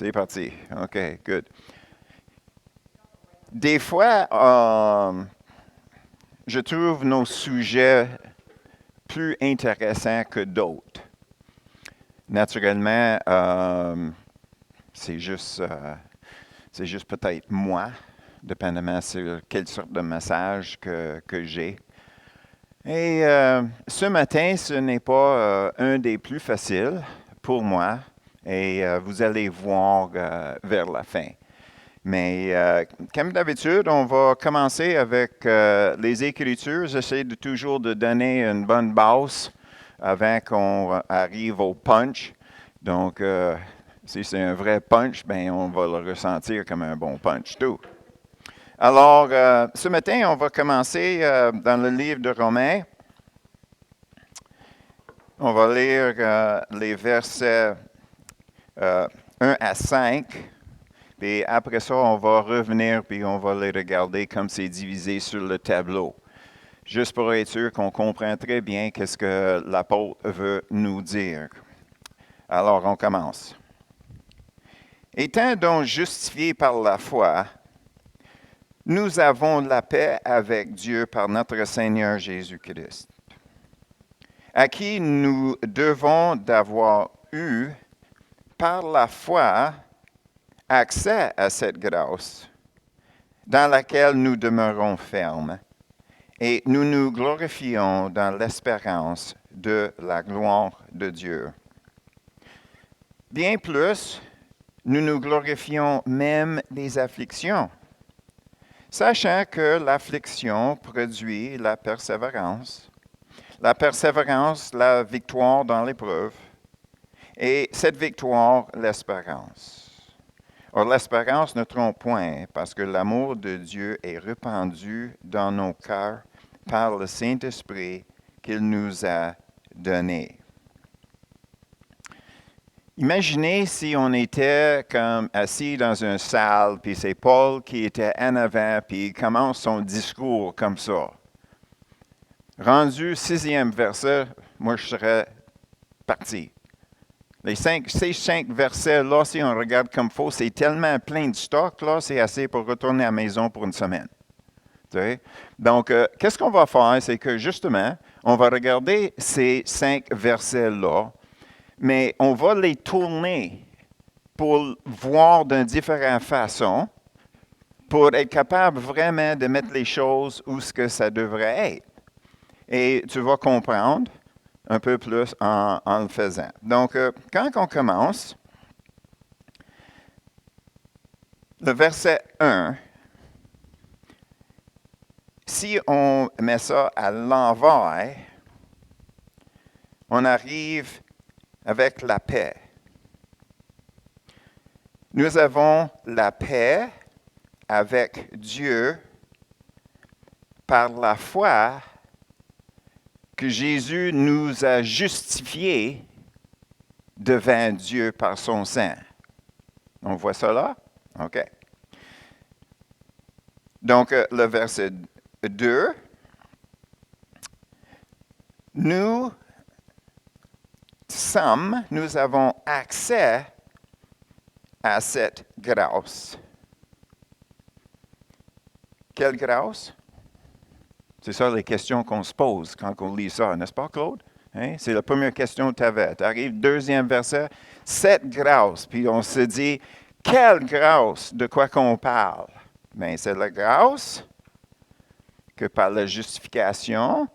C'est parti. OK, good. Des fois, je trouve nos sujets plus intéressants que d'autres. Naturellement, c'est juste, c'est juste peut-être moi, dépendamment sur quelle sorte de message que j'ai. Et ce matin, ce n'est pas un des plus faciles pour moi, et vous allez voir vers la fin. Mais comme d'habitude, on va commencer avec les Écritures. J'essaie de toujours de donner une bonne base avant qu'on arrive au punch. Donc, si c'est un vrai punch, ben on va le ressentir comme un bon punch tout. Alors, ce matin, on va commencer dans le livre de Romains. On va lire les versets 1 à 5. Puis après ça, on va revenir puis on va les regarder comme c'est divisé sur le tableau. Juste pour être sûr qu'on comprend très bien qu'est-ce que l'apôtre veut nous dire. Alors, on commence. Étant donc justifiés par la foi, nous avons la paix avec Dieu par notre Seigneur Jésus-Christ, à qui nous devons d'avoir eu, par la foi, accès à cette grâce, dans laquelle nous demeurons fermes, et nous nous glorifions dans l'espérance de la gloire de Dieu. Bien plus, nous nous glorifions même des afflictions, sachant que l'affliction produit la persévérance, la victoire dans l'épreuve, et cette victoire, l'espérance. Or, l'espérance ne trompe point, parce que l'amour de Dieu est répandu dans nos cœurs par le Saint-Esprit qu'il nous a donné. Imaginez si on était comme assis dans une salle, puis c'est Paul qui était en avant, puis il commence son discours comme ça. Rendu 6e verset, moi je serais parti. Ces 5 versets-là, si on regarde comme faux, c'est tellement plein de stock, là, c'est assez pour retourner à la maison pour une semaine. Donc, qu'est-ce qu'on va faire? C'est que justement, on va regarder ces 5 versets-là, mais on va les tourner pour voir d'une différente façon, pour être capable vraiment de mettre les choses où ce que ça devrait être. Et tu vas comprendre un peu plus en le faisant. Donc, quand on commence, le verset 1, si on met ça à l'envers, on arrive avec la paix. Nous avons la paix avec Dieu par la foi que Jésus nous a justifiés devant Dieu par son sang. On voit ça là? OK. Donc, le verset 2, nous avons accès à cette grâce. Quelle grâce? C'est ça les questions qu'on se pose quand on lit ça, n'est-ce pas, Claude? Hein? C'est la première question que tu avais. Tu arrives, deuxième verset, cette grâce. Puis on se dit, quelle grâce de quoi qu'on parle? Bien, c'est la grâce que par la justification,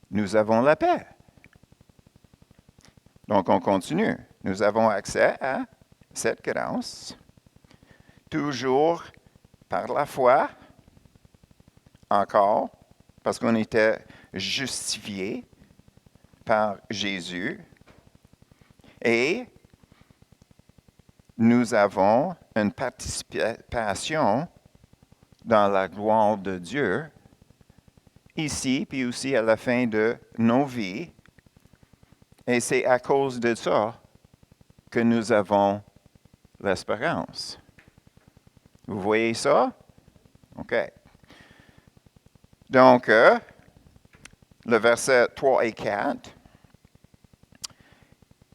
nous avons la paix. Donc, on continue. Nous avons accès à cette grâce, toujours par la foi, encore, parce qu'on était justifié par Jésus, et nous avons une participation dans la gloire de Dieu, ici, puis aussi à la fin de nos vies. Et c'est à cause de ça que nous avons l'espérance. Vous voyez ça? OK. Donc, le verset 3 et 4.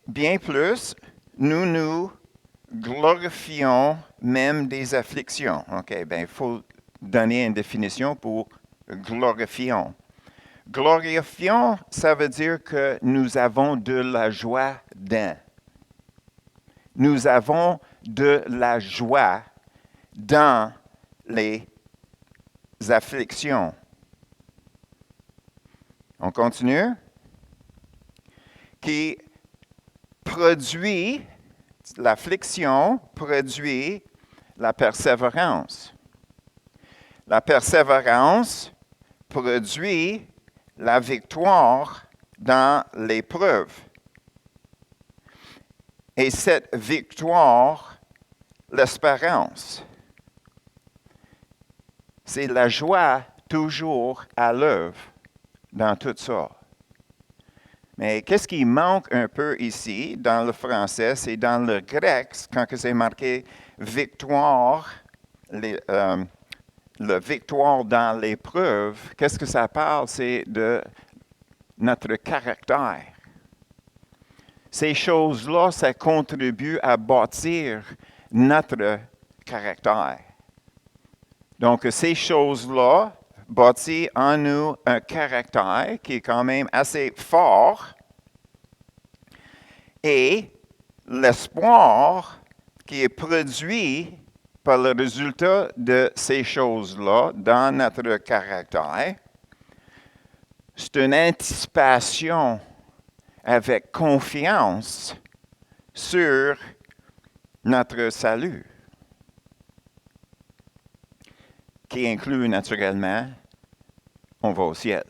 Bien plus, nous nous glorifions même des afflictions. OK, bien, il faut donner une définition pour glorifions. Glorifions, ça veut dire que nous avons de la joie dans. Nous avons de la joie dans les afflictions. On continue. Qui produit, l'affliction produit la persévérance. La persévérance produit la victoire dans l'épreuve. Et cette victoire, l'espérance. C'est la joie toujours à l'œuvre dans tout ça. Mais qu'est-ce qui manque un peu ici dans le français, c'est dans le grec, quand c'est marqué victoire, la victoire dans l'épreuve, qu'est-ce que ça parle? C'est de notre caractère. Ces choses-là, ça contribue à bâtir notre caractère. Donc, ces choses-là bâtissent en nous un caractère qui est quand même assez fort et l'espoir qui est produit par le résultat de ces choses-là dans notre caractère, c'est une anticipation avec confiance sur notre salut, qui inclut naturellement, on va au ciel.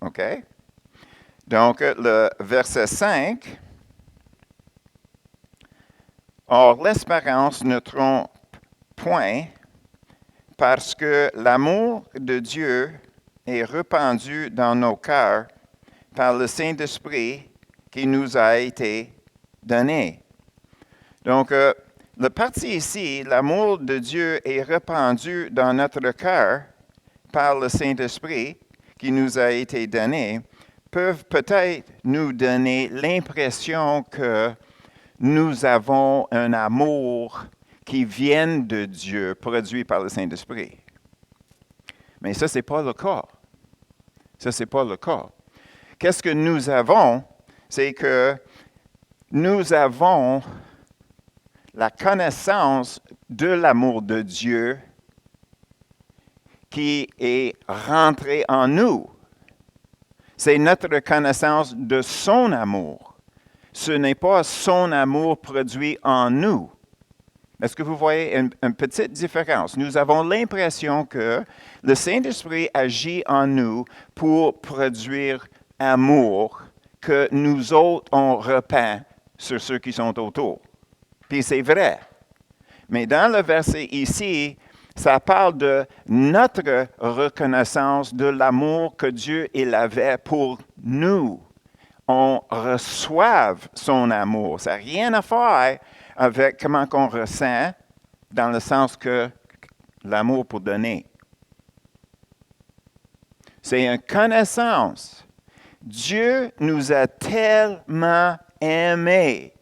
OK? Donc, le verset 5, « Or, l'espérance ne trompe point, parce que l'amour de Dieu est répandu dans nos cœurs par le Saint-Esprit qui nous a été donné. » Donc, le parti ici, l'amour de Dieu est répandu dans notre cœur par le Saint-Esprit qui nous a été donné, peuvent peut-être nous donner l'impression que nous avons un amour qui vient de Dieu, produit par le Saint-Esprit. Mais ça, ce n'est pas le cas. Ça, ce n'est pas le cas. Qu'est-ce que nous avons? C'est que nous avons la connaissance de l'amour de Dieu qui est rentré en nous. C'est notre connaissance de son amour. Ce n'est pas son amour produit en nous. Est-ce que vous voyez une petite différence? Nous avons l'impression que le Saint-Esprit agit en nous pour produire amour que nous autres, on repeint sur ceux qui sont autour. Puis c'est vrai. Mais dans le verset ici, ça parle de notre reconnaissance de l'amour que Dieu il avait pour nous. On reçoit son amour. Ça n'a rien à faire avec comment on ressent, dans le sens que l'amour pour donner. C'est une connaissance. Dieu nous a tellement aimés.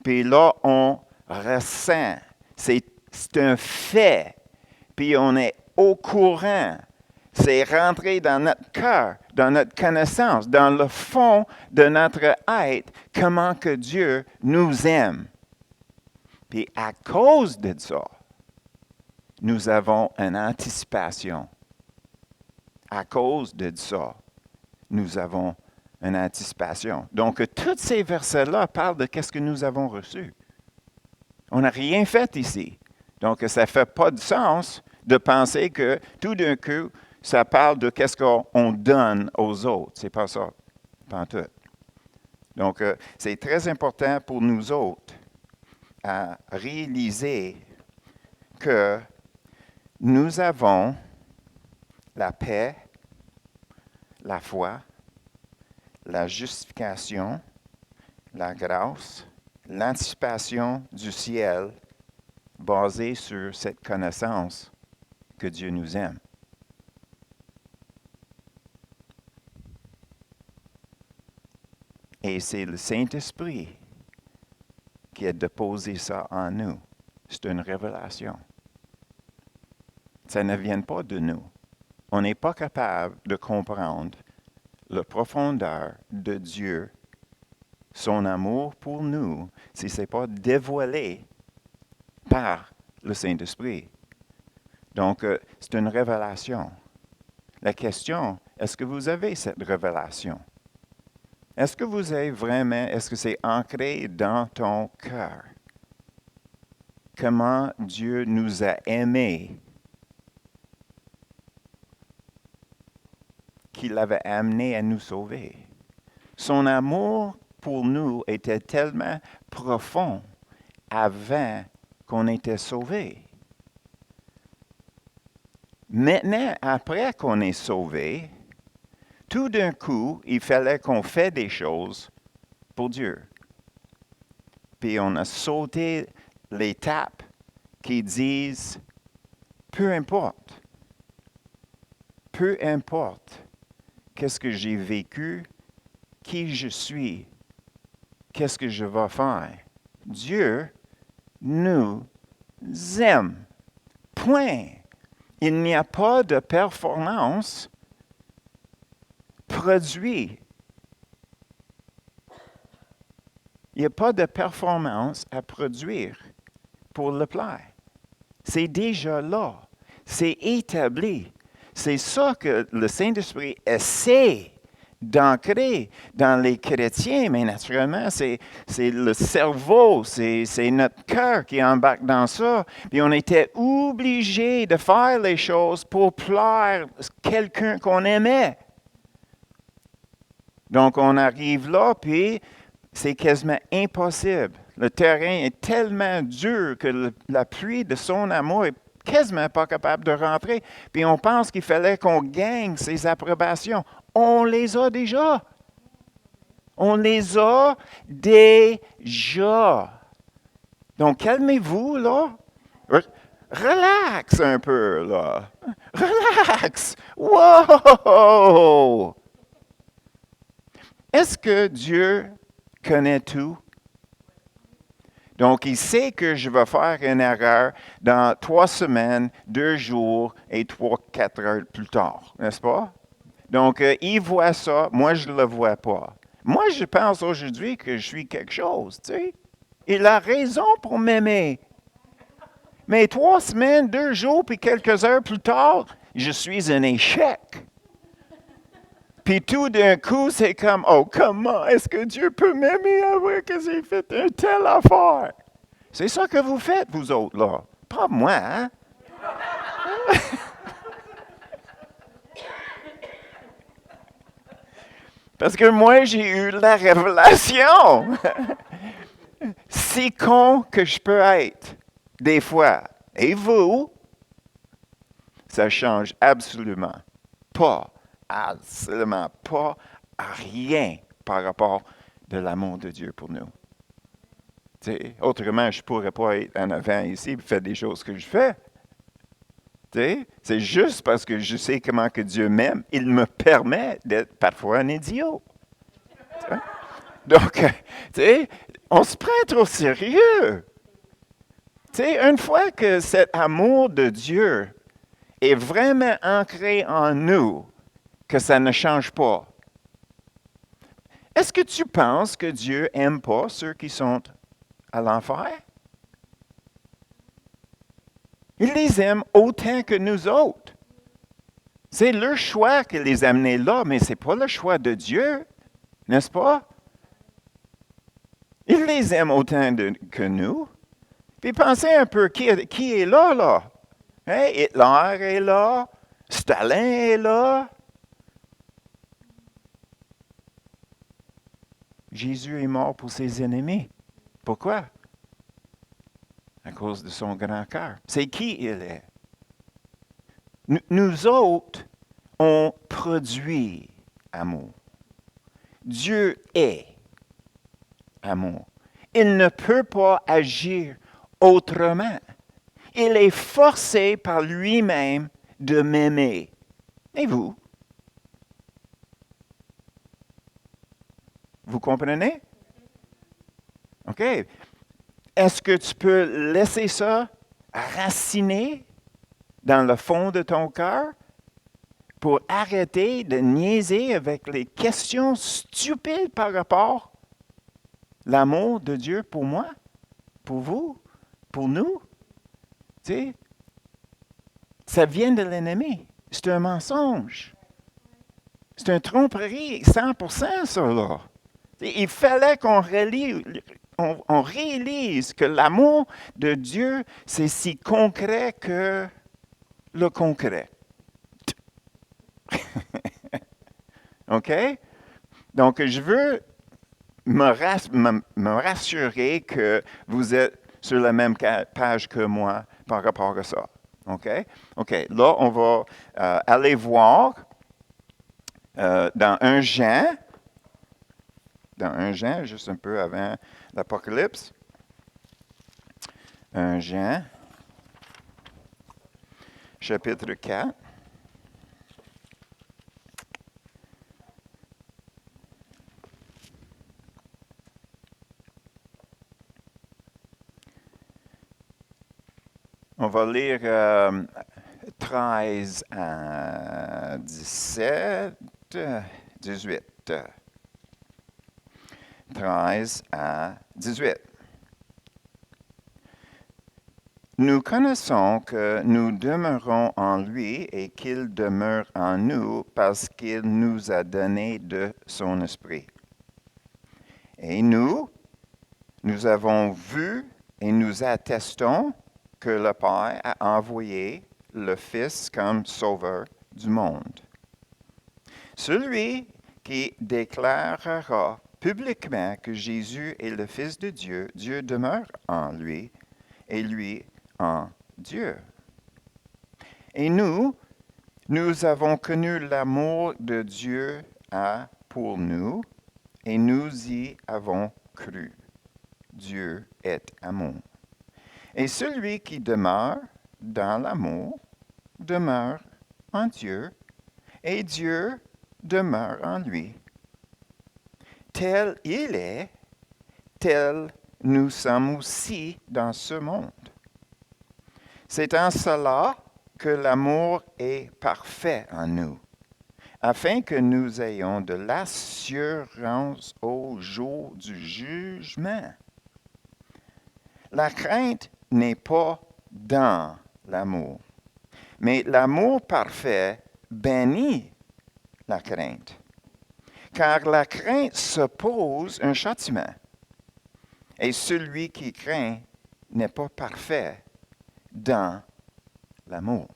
Puis là, on ressent. C'est un fait. Puis on est au courant. C'est rentré dans notre cœur, dans notre connaissance, dans le fond de notre être, comment que Dieu nous aime. Puis à cause de ça, nous avons une anticipation. À cause de ça, nous avons une anticipation. Donc, tous ces versets-là parlent de qu'est-ce que nous avons reçu. On n'a rien fait ici. Donc, ça ne fait pas de sens de penser que tout d'un coup, ça parle de qu'est-ce qu'on donne aux autres. C'est pas ça, pas tout. Donc, c'est très important pour nous autres à réaliser que nous avons la paix, la foi, la justification, la grâce, l'anticipation du ciel basée sur cette connaissance que Dieu nous aime. Et c'est le Saint-Esprit qui a déposé ça en nous. C'est une révélation. Ça ne vient pas de nous. On n'est pas capable de comprendre la profondeur de Dieu, son amour pour nous, si ce n'est pas dévoilé par le Saint-Esprit. Donc, c'est une révélation. La question, est-ce que vous avez cette révélation? Est-ce que vous avez vraiment, est-ce que c'est ancré dans ton cœur? Comment Dieu nous a aimés, qu'il avait amené à nous sauver. Son amour pour nous était tellement profond avant qu'on était sauvés. Maintenant, après qu'on est sauvé, tout d'un coup, il fallait qu'on fasse des choses pour Dieu. Puis on a sauté l'étape qui disent, peu importe qu'est-ce que j'ai vécu, qui je suis, qu'est-ce que je vais faire. Dieu nous aime. Point. Il n'y a pas de performance produite. Il n'y a pas de performance à produire pour le plaire. C'est déjà là. C'est établi. C'est ça que le Saint-Esprit essaie d'ancrer dans les chrétiens, mais naturellement, c'est le cerveau, c'est notre cœur qui embarque dans ça. Puis on était obligé de faire les choses pour plaire à quelqu'un qu'on aimait. Donc on arrive là, puis c'est quasiment impossible. Le terrain est tellement dur que la pluie de son amour est quasiment pas capable de rentrer. Puis on pense qu'il fallait qu'on gagne ses approbations. On les a déjà. On les a déjà. Donc calmez-vous, là. Relax un peu, là. Relax. Wow! Est-ce que Dieu connaît tout? Donc, il sait que je vais faire une erreur dans 3 semaines, 2 jours et 3-4 heures plus tard, n'est-ce pas? Donc, il voit ça, moi, je ne le vois pas. Moi, je pense aujourd'hui que je suis quelque chose, tu sais. Il a raison pour m'aimer. Mais 3 semaines, 2 jours, puis quelques heures plus tard, je suis un échec. Puis tout d'un coup, c'est comme, oh, comment est-ce que Dieu peut m'aimer après que j'ai fait une telle affaire? C'est ça que vous faites, vous autres, là. Pas moi, hein? Parce que moi, j'ai eu la révélation. Si con que je peux être, des fois. Et vous, ça change absolument pas à rien par rapport de l'amour de Dieu pour nous. T'sais, autrement, je ne pourrais pas être en avant ici et faire des choses que je fais. T'sais, c'est juste parce que je sais comment que Dieu m'aime, il me permet d'être parfois un idiot. T'sais? Donc, on se prend trop sérieux. Une fois que cet amour de Dieu est vraiment ancré en nous, que ça ne change pas. Est-ce que tu penses que Dieu n'aime pas ceux qui sont à l'enfer? Il les aime autant que nous autres. C'est leur choix qui les a amenés là, mais ce n'est pas le choix de Dieu, n'est-ce pas? Il les aime autant que nous. Puis pensez un peu, qui est là, là? Hein? Hitler est là, Staline est là. Jésus est mort pour ses ennemis. Pourquoi? À cause de son grand cœur. C'est qui il est. Nous autres, on produit amour. Dieu est amour. Il ne peut pas agir autrement. Il est forcé par lui-même de m'aimer. Et vous? Vous comprenez? OK. Est-ce que tu peux laisser ça raciner dans le fond de ton cœur pour arrêter de niaiser avec les questions stupides par rapport à l'amour de Dieu pour moi, pour vous, pour nous? Tu sais, ça vient de l'ennemi. C'est un mensonge. C'est une tromperie 100% ça, là. Il fallait on réalise que l'amour de Dieu, c'est si concret que le concret. OK? Donc, je veux me rassurer que vous êtes sur la même page que moi par rapport à ça. OK? OK. Là, on va aller voir dans 1 Jean, juste un peu avant l'Apocalypse. 1 Jean, chapitre 4. On va lire 13 à 17, 18. 13 à 18. Nous connaissons que nous demeurons en lui et qu'il demeure en nous parce qu'il nous a donné de son esprit. Et nous avons vu et nous attestons que le Père a envoyé le Fils comme sauveur du monde. Celui qui déclarera publiquement que Jésus est le Fils de Dieu, Dieu demeure en lui et lui en Dieu. Et nous avons connu l'amour de Dieu pour nous et nous y avons cru. Dieu est amour. Et celui qui demeure dans l'amour demeure en Dieu et Dieu demeure en lui. Tel il est, tel nous sommes aussi dans ce monde. C'est en cela que l'amour est parfait en nous, afin que nous ayons de l'assurance au jour du jugement. La crainte n'est pas dans l'amour, mais l'amour parfait bannit la crainte, car la crainte suppose un châtiment, et celui qui craint n'est pas parfait dans l'amour.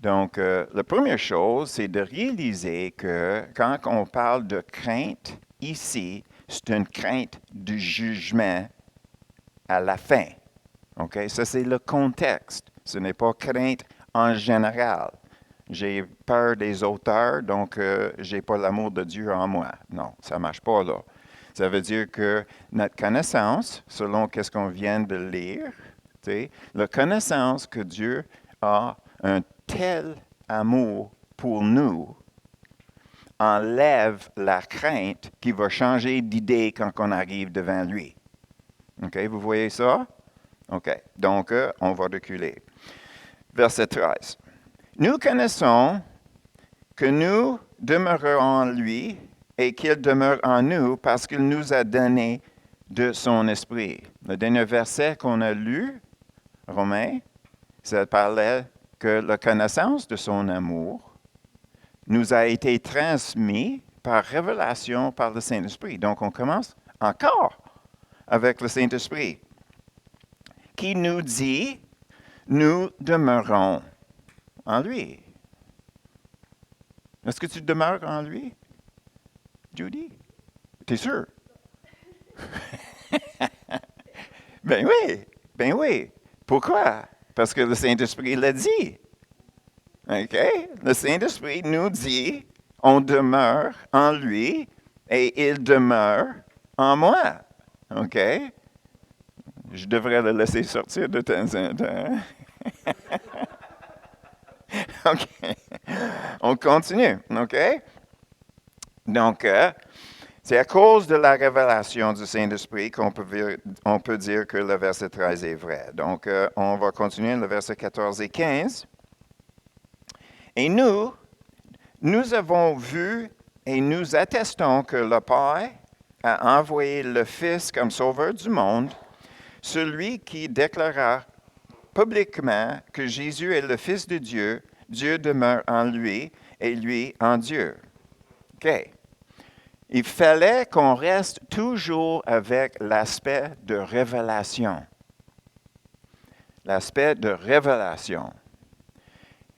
Donc, la première chose, c'est de réaliser que quand on parle de crainte, ici, c'est une crainte du jugement à la fin. OK? Ça, c'est le contexte. Ce n'est pas crainte en général. J'ai peur des auteurs, donc je n'ai pas l'amour de Dieu en moi. Non, ça ne marche pas là. Ça veut dire que notre connaissance, selon ce qu'on vient de lire, la connaissance que Dieu a un tel amour pour nous enlève la crainte qui va changer d'idée quand on arrive devant lui. OK, vous voyez ça? OK, donc on va reculer. Verset 13. Nous connaissons que nous demeurons en lui et qu'il demeure en nous parce qu'il nous a donné de son esprit. Le dernier verset qu'on a lu, Romains, ça parlait que la connaissance de son amour nous a été transmise par révélation par le Saint-Esprit. Donc, on commence encore avec le Saint-Esprit, qui nous dit, nous demeurons en lui. Est-ce que tu demeures en lui, Judy? T'es sûr? Ben oui. Pourquoi? Parce que le Saint-Esprit l'a dit. OK? Le Saint-Esprit nous dit, on demeure en lui et il demeure en moi. OK? Je devrais le laisser sortir de temps en temps. OK. On continue. OK? Donc, C'est à cause de la révélation du Saint-Esprit on peut dire que le verset 13 est vrai. Donc, on va continuer le verset 14 et 15. Et nous avons vu et nous attestons que le Père a envoyé le Fils comme sauveur du monde, celui qui déclara publiquement que Jésus est le Fils de Dieu, Dieu demeure en lui et lui en Dieu. OK. Il fallait qu'on reste toujours avec l'aspect de révélation. L'aspect de révélation.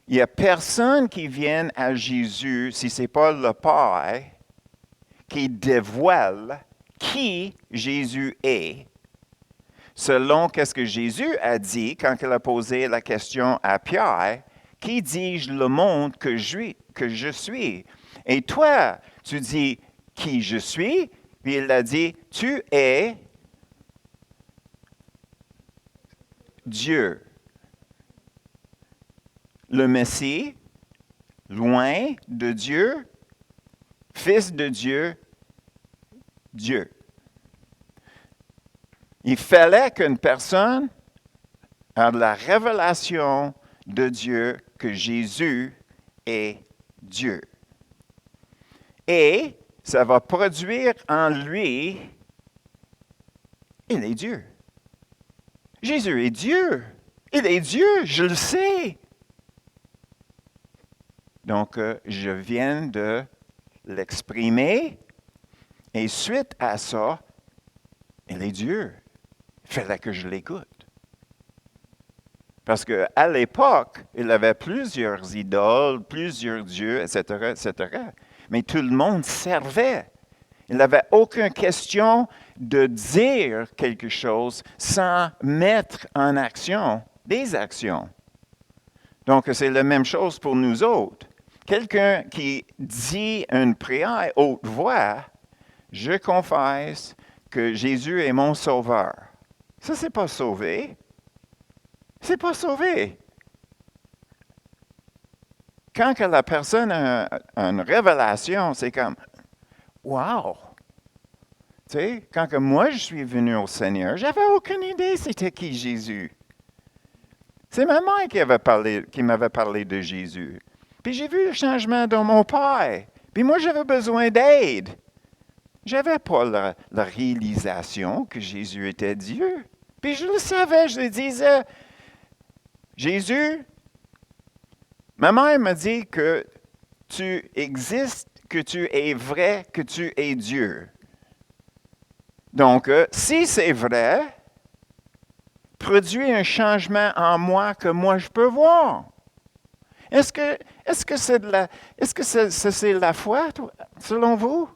Il n'y a personne qui vienne à Jésus, si ce n'est pas le Père, qui dévoile qui Jésus est, selon ce que Jésus a dit quand il a posé la question à Pierre, « Qui dis-je le monde que je suis? » Et toi, tu dis, « Qui je suis? » Puis il a dit, « Tu es Dieu. » Le Messie, loin de Dieu, Fils de Dieu, Dieu. Il fallait qu'une personne ait la révélation de Dieu que Jésus est Dieu. Et ça va produire en lui, il est Dieu. Jésus est Dieu. Il est Dieu, je le sais. Donc, je viens de l'exprimer et suite à ça, il est Dieu. Il fallait que je l'écoute. Parce qu'à l'époque, il avait plusieurs idoles, plusieurs dieux, etc., etc. Mais tout le monde servait. Il n'avait aucune question de dire quelque chose sans mettre en action des actions. Donc, c'est la même chose pour nous autres. Quelqu'un qui dit une prière haute voix, je confesse que Jésus est mon sauveur. Ça, c'est pas sauvé. C'est pas sauvé. Quand que la personne a une révélation, c'est comme, wow! Tu sais, quand que moi je suis venu au Seigneur, j'avais aucune idée c'était qui Jésus. C'est ma mère qui m'avait parlé de Jésus. Puis j'ai vu le changement dans mon père. Puis moi, j'avais besoin d'aide. Je n'avais pas la réalisation que Jésus était Dieu. Puis je le savais, je le disais. Jésus, ma mère m'a dit que tu existes, que tu es vrai, que tu es Dieu. Donc, si c'est vrai, produit un changement en moi que moi je peux voir. Est-ce que c'est la foi, selon vous?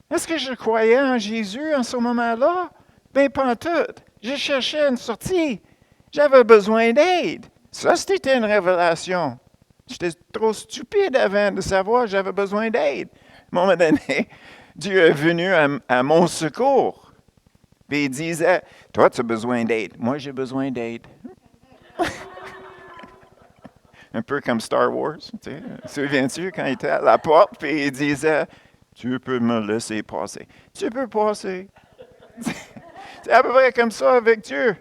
Est-ce que je croyais en Jésus en ce moment-là? Bien, pas en tout. Je cherchais une sortie. J'avais besoin d'aide. Ça, c'était une révélation. J'étais trop stupide avant de savoir que j'avais besoin d'aide. À un moment donné, Dieu est venu à mon secours. Puis il disait, toi, tu as besoin d'aide. Moi, j'ai besoin d'aide. Un peu comme Star Wars. Tu sais. Souviens-tu quand il était à la porte, puis il disait, tu peux me laisser passer. Tu peux passer. C'est à peu près comme ça avec Dieu.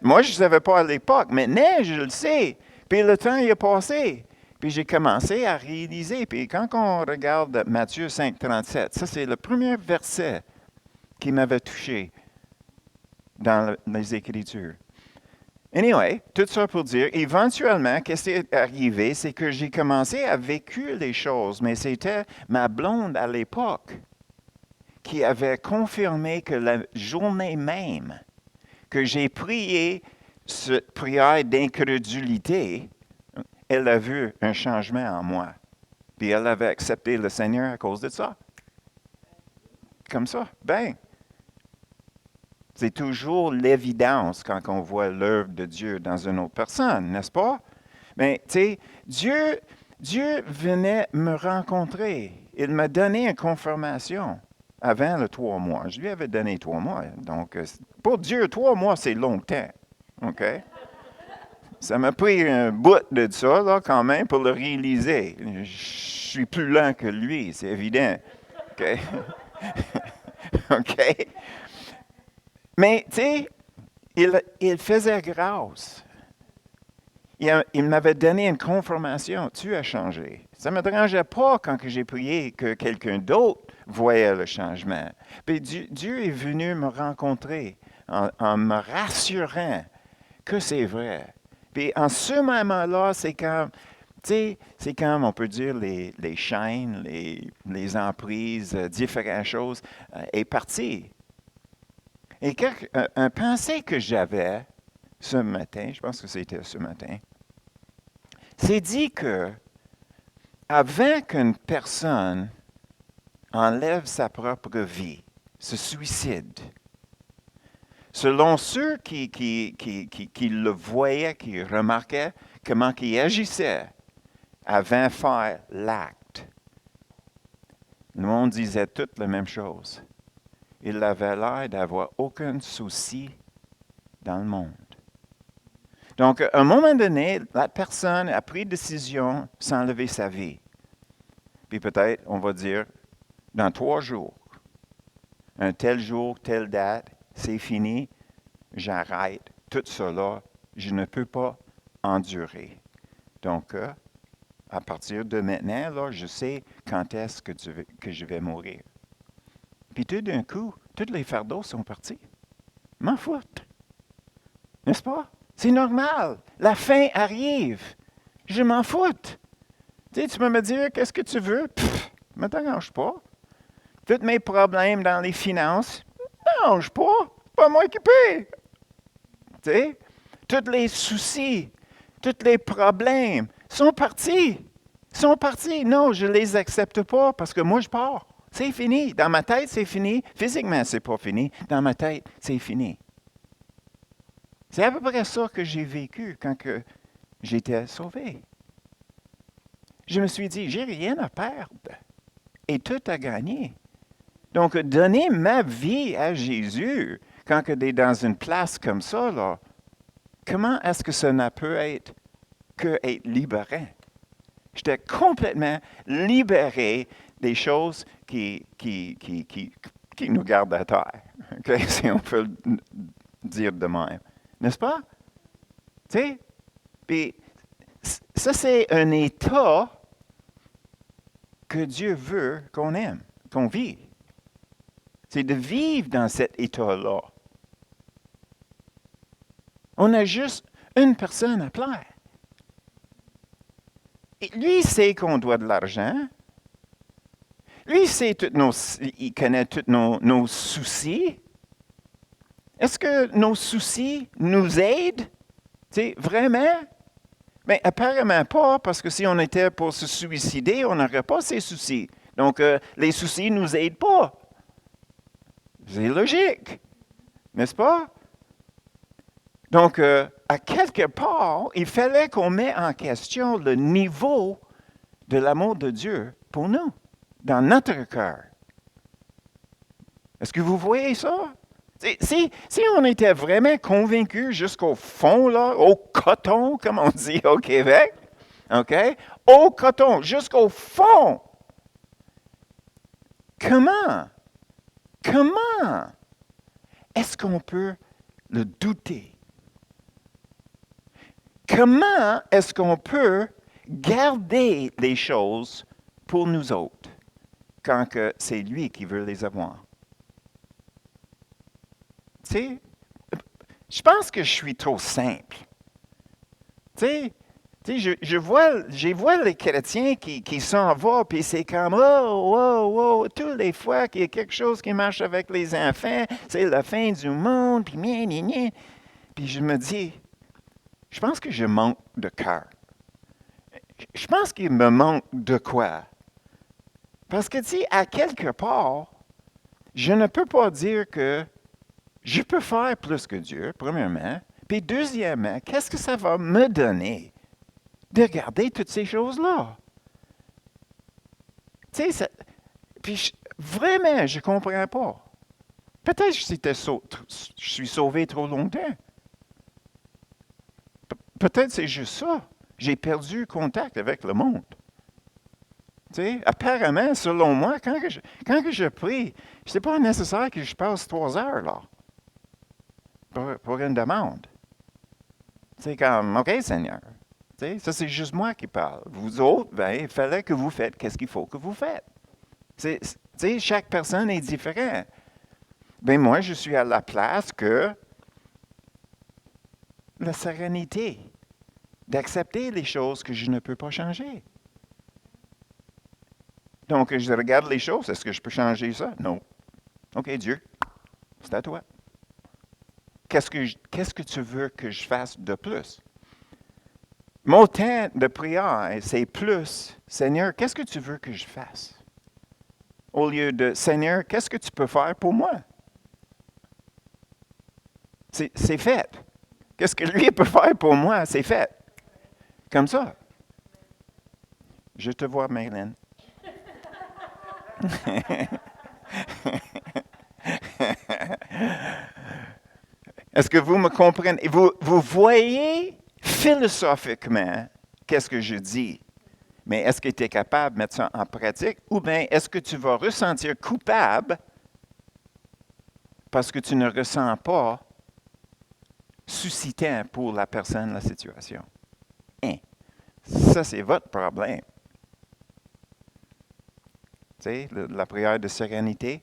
Moi, je ne savais pas à l'époque. Maintenant, je le sais. Puis le temps, il est passé. Puis j'ai commencé à réaliser. Puis quand on regarde Matthieu 5, 37, ça, c'est le premier verset qui m'avait touché dans les Écritures. Anyway, tout ça pour dire, éventuellement, qu'est-ce qui est arrivé, c'est que j'ai commencé à vécu les choses, mais c'était ma blonde à l'époque qui avait confirmé que la journée même que j'ai prié cette prière d'incrédulité, elle a vu un changement en moi. Puis elle avait accepté le Seigneur à cause de ça. Comme ça, ben. C'est toujours l'évidence quand on voit l'œuvre de Dieu dans une autre personne, n'est-ce pas? Mais, tu sais, Dieu venait me rencontrer. Il m'a donné une confirmation avant le 3 mois. Je lui avais donné 3 mois. Donc, pour Dieu, 3 mois, c'est longtemps. OK? Ça m'a pris un bout de ça, là, quand même, pour le réaliser. Je suis plus lent que lui, c'est évident. OK? OK? Mais, tu sais, il faisait grâce. Il m'avait donné une confirmation. Tu as changé. Ça ne me dérangeait pas quand que j'ai prié que quelqu'un d'autre voyait le changement. Puis Dieu est venu me rencontrer en me rassurant que c'est vrai. Puis en ce moment-là, c'est quand, tu sais, c'est quand on peut dire les chaînes, les emprises, différentes choses, est parti. Et un pensée que j'avais ce matin, je pense que c'était ce matin, c'est dit que avant qu'une personne enlève sa propre vie, se suicide, selon ceux qui le voyaient, qui remarquaient comment il agissait avant de faire l'acte, le monde disait toute la même chose. Il avait l'air d'avoir aucun souci dans le monde. Donc, à un moment donné, la personne a pris décision d'enlever sa vie. Puis peut-être, on va dire, dans 3 jours, un tel jour, telle date, c'est fini, j'arrête. Tout cela, je ne peux pas endurer. Donc, à partir de maintenant, là, je sais quand est-ce que je vais mourir. Puis tout d'un coup, tous les fardeaux sont partis. M'en foutre. N'est-ce pas? C'est normal. La fin arrive. Je m'en foute. Tu peux me dire qu'est-ce que tu veux? Ne me dérange pas. Tous mes problèmes dans les finances, ne me dérange pas. Pas moi qui paie. Tu sais? Tous les soucis, tous les problèmes sont partis. Sont partis. Non, je ne les accepte pas parce que moi, je pars. C'est fini. Dans ma tête, c'est fini. Physiquement, c'est pas fini. Dans ma tête, c'est fini. C'est à peu près ça que j'ai vécu quand j'étais sauvé. Je me suis dit, j'ai rien à perdre et tout à gagner. Donc, donner ma vie à Jésus quand tu es dans une place comme ça, là, comment est-ce que ça ne peut être que être libérant? J'étais complètement libéré des choses qui nous gardent à terre. Okay? Si on peut le dire de même. N'est-ce pas? Tu sais? Puis, ça, c'est un état que Dieu veut qu'on aime, qu'on vive. C'est de vivre dans cet état-là. On a juste une personne à plaire. Et lui, il sait qu'on doit de l'argent. Lui, il connaît tous nos soucis. Est-ce que nos soucis nous aident? Vraiment? Mais apparemment pas, parce que si on était pour se suicider, on n'aurait pas ces soucis. Donc, les soucis ne nous aident pas. C'est logique, n'est-ce pas? Donc, à quelque part, il fallait qu'on mette en question le niveau de l'amour de Dieu pour nous, dans notre cœur. Est-ce que vous voyez ça? Si on était vraiment convaincus jusqu'au fond, là, au coton, comme on dit au Québec, OK? Au coton, jusqu'au fond. Comment est-ce qu'on peut le douter? Comment est-ce qu'on peut garder les choses pour nous autres quand que c'est lui qui veut les avoir? Tu sais, je pense que je suis trop simple. Tu sais, je vois les chrétiens qui s'en vont, puis c'est comme, toutes les fois qu'il y a quelque chose qui marche avec les enfants, c'est la fin du monde, puis gna. Puis je me dis, je pense que je manque de cœur. Je pense qu'il me manque de quoi? Parce que, tu sais, à quelque part, je ne peux pas dire que je peux faire plus que Dieu, premièrement. Puis deuxièmement, qu'est-ce que ça va me donner de regarder toutes ces choses-là? Tu sais, vraiment, je ne comprends pas. Peut-être que je suis sauvé trop longtemps. Peut-être c'est juste ça. J'ai perdu contact avec le monde. Tu sais, apparemment, selon moi, quand que je prie, c'est pas nécessaire que je passe 3 heures là pour une demande. C'est comme, OK, Seigneur. Tu sais, ça, c'est juste moi qui parle. Vous autres, ben, il fallait que vous faites qu'est-ce qu'il faut que vous faites. Tu sais, chaque personne est différente. Ben, moi, je suis à la place que la sérénité d'accepter les choses que je ne peux pas changer. Donc, je regarde les choses. Est-ce que je peux changer ça? Non. OK, Dieu, c'est à toi. Qu'est-ce que tu veux que je fasse de plus? Mon temps de prière, c'est plus, Seigneur, qu'est-ce que tu veux que je fasse? Au lieu de, Seigneur, qu'est-ce que tu peux faire pour moi? C'est fait. Qu'est-ce que lui peut faire pour moi? C'est fait. Comme ça. Je te vois, Maylin. Est-ce que vous me comprenez? Vous voyez philosophiquement qu'est-ce que je dis. Mais est-ce que tu es capable de mettre ça en pratique? Ou bien est-ce que tu vas ressentir coupable parce que tu ne ressens pas suscitant pour la personne la situation? Hein? Ça, c'est votre problème. Tu sais, la prière de sérénité.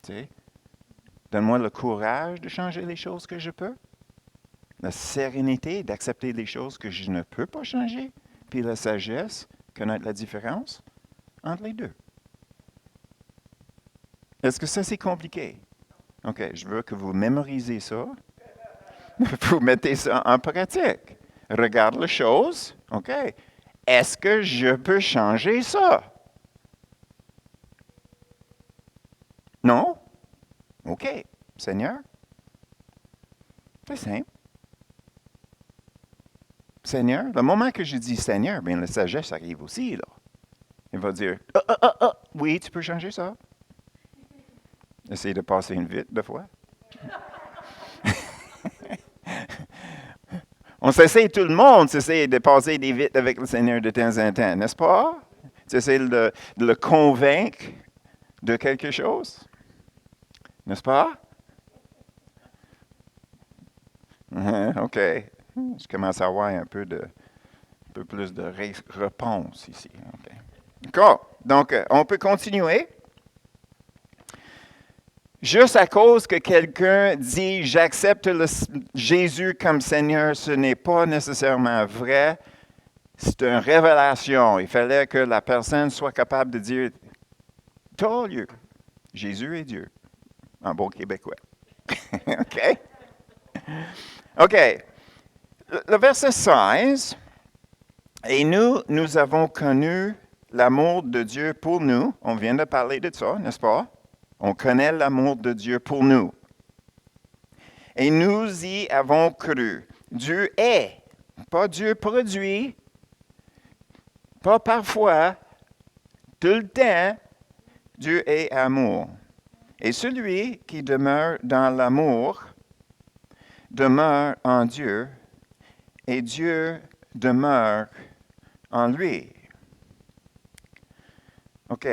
Tu sais, donne-moi le courage de changer les choses que je peux. La sérénité d'accepter les choses que je ne peux pas changer. Puis la sagesse, connaître la différence entre les deux. Est-ce que ça, c'est compliqué? OK, je veux que vous mémorisez ça. Vous mettez ça en pratique. Regarde les choses. OK. Est-ce que je peux changer ça? Non? OK. Seigneur? C'est simple. Seigneur, le moment que je dis Seigneur, bien, la sagesse arrive aussi, là. Il va dire, oui, tu peux changer ça. Essaye de passer une vite, deux fois. On s'essaye, tout le monde s'essaye de passer des vites avec le Seigneur de temps en temps, n'est-ce pas? Tu essaies de le convaincre de quelque chose, n'est-ce pas? OK. Je commence à avoir un peu plus de réponse ici. Okay. D'accord. Donc, on peut continuer. Juste à cause que quelqu'un dit « J'accepte Jésus comme Seigneur », ce n'est pas nécessairement vrai. C'est une révélation. Il fallait que la personne soit capable de dire « T'as lieu. Jésus est Dieu. » En bon québécois. OK? OK. Le verset 16. « Et nous avons connu l'amour de Dieu pour nous. » On vient de parler de ça, n'est-ce pas? On connaît l'amour de Dieu pour nous. Et nous y avons cru. Dieu est, pas Dieu produit, pas parfois, tout le temps, Dieu est amour. Et celui qui demeure dans l'amour demeure en Dieu, et Dieu demeure en lui. OK.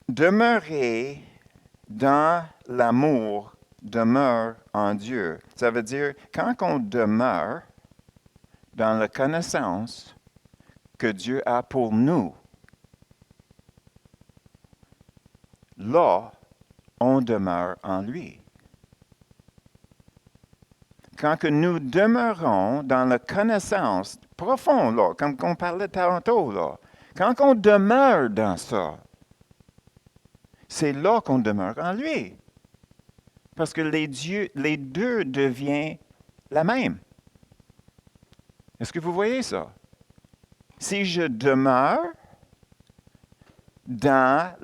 Demeurer dans l'amour demeure en Dieu. Ça veut dire, quand on demeure dans la connaissance que Dieu a pour nous, là, on demeure en lui. Quand que nous demeurons dans la connaissance profonde, là, comme on parlait tantôt, là, quand on demeure dans ça, c'est là qu'on demeure en lui. Parce que les deux deviennent la même. Est-ce que vous voyez ça? Si je demeure dans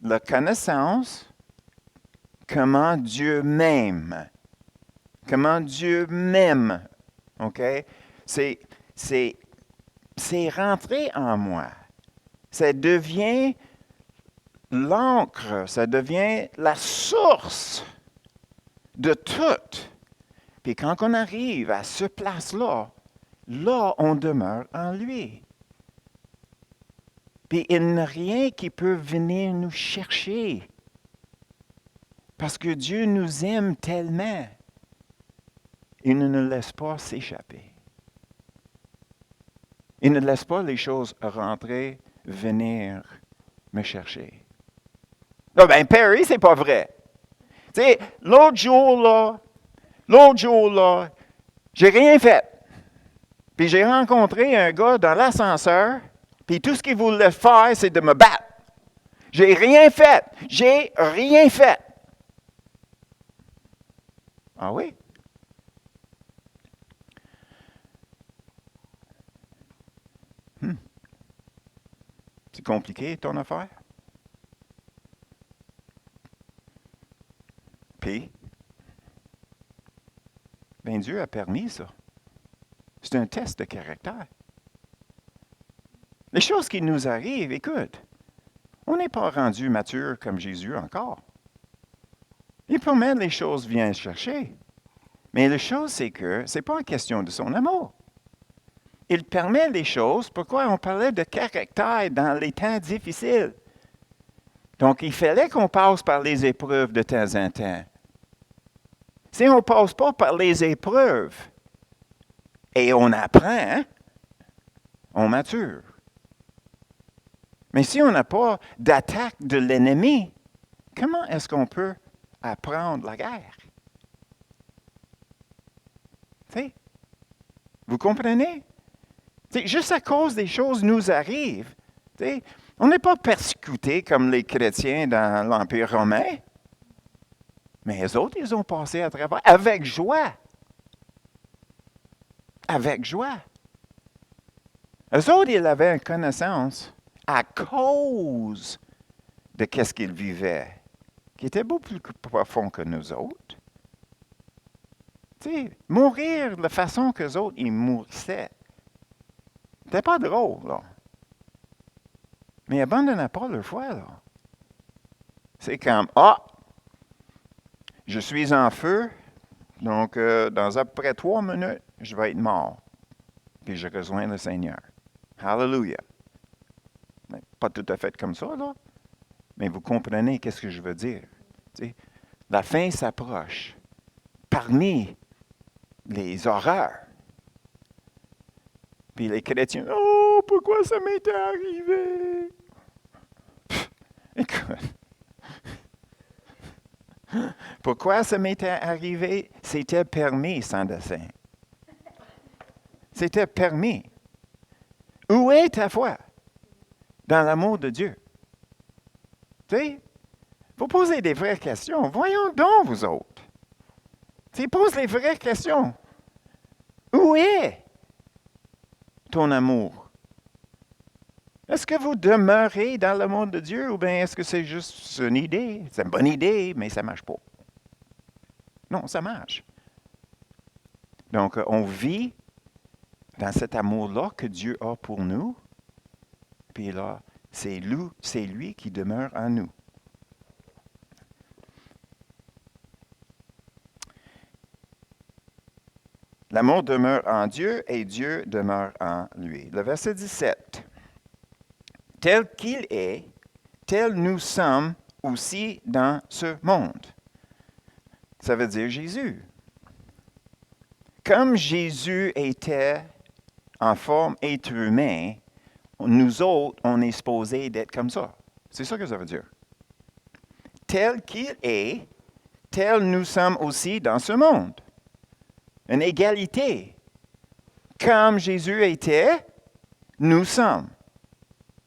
la connaissance, comment Dieu m'aime. Comment Dieu m'aime. OK? C'est rentré en moi. Ça devient l'encre, ça devient la source de tout. Puis quand on arrive à ce place-là, là, on demeure en lui. Puis il n'y a rien qui peut venir nous chercher. Parce que Dieu nous aime tellement. Il ne nous laisse pas s'échapper. Il ne laisse pas les choses rentrer, venir me chercher. Non, ben, Perry, c'est pas vrai. Tu sais, l'autre jour, là, j'ai rien fait. Puis j'ai rencontré un gars dans l'ascenseur, puis tout ce qu'il voulait faire, c'est de me battre. J'ai rien fait. J'ai rien fait. Ah oui? C'est compliqué, ton affaire? Puis, ben Dieu a permis ça. C'est un test de caractère. Les choses qui nous arrivent, écoute, on n'est pas rendu mature comme Jésus encore. Il permet les choses viennent chercher. Mais la chose, c'est que ce n'est pas une question de son amour. Il permet les choses. Pourquoi on parlait de caractère dans les temps difficiles? Donc, il fallait qu'on passe par les épreuves de temps en temps. Si on ne passe pas par les épreuves et on apprend, on mature. Mais si on n'a pas d'attaque de l'ennemi, comment est-ce qu'on peut apprendre la guerre? T'sais, vous comprenez? T'sais, juste à cause des choses nous arrivent. On n'est pas persécutés comme les chrétiens dans l'Empire romain. Mais les autres, ils ont passé à travers avec joie. Avec joie. Eux autres, ils avaient une connaissance à cause de ce qu'ils vivaient, qui était beaucoup plus profond que nous autres. Tu sais, mourir de la façon que les autres, ils mourissaient, c'était pas drôle, là. Mais ils n'abandonnaient pas leur foi, là. C'est comme, je suis en feu, donc dans à peu près 3 minutes, je vais être mort. Puis je rejoins le Seigneur. Hallelujah. Pas tout à fait comme ça, là. Mais vous comprenez qu'est-ce que je veux dire. T'sais, la fin s'approche. Parmi les horreurs. Puis les chrétiens, oh, pourquoi ça m'était arrivé? Pff, écoute. Pourquoi ça m'était arrivé? C'était permis sans dessein. C'était permis. Où est ta foi? Dans l'amour de Dieu. Tu sais, vous posez des vraies questions. Voyons donc, vous autres. Tu sais, pose les vraies questions. Où est ton amour? Est-ce que vous demeurez dans l'amour de Dieu ou bien est-ce que c'est juste une idée? C'est une bonne idée, mais ça ne marche pas. Non, ça marche. Donc, on vit dans cet amour-là que Dieu a pour nous. Puis là, c'est lui qui demeure en nous. L'amour demeure en Dieu et Dieu demeure en lui. Le verset 17. Tel qu'il est, tel nous sommes aussi dans ce monde. Ça veut dire Jésus. Comme Jésus était en forme être humain, nous autres, on est supposés d'être comme ça. C'est ça que ça veut dire. Tel qu'il est, tel nous sommes aussi dans ce monde. Une égalité. Comme Jésus était, nous sommes.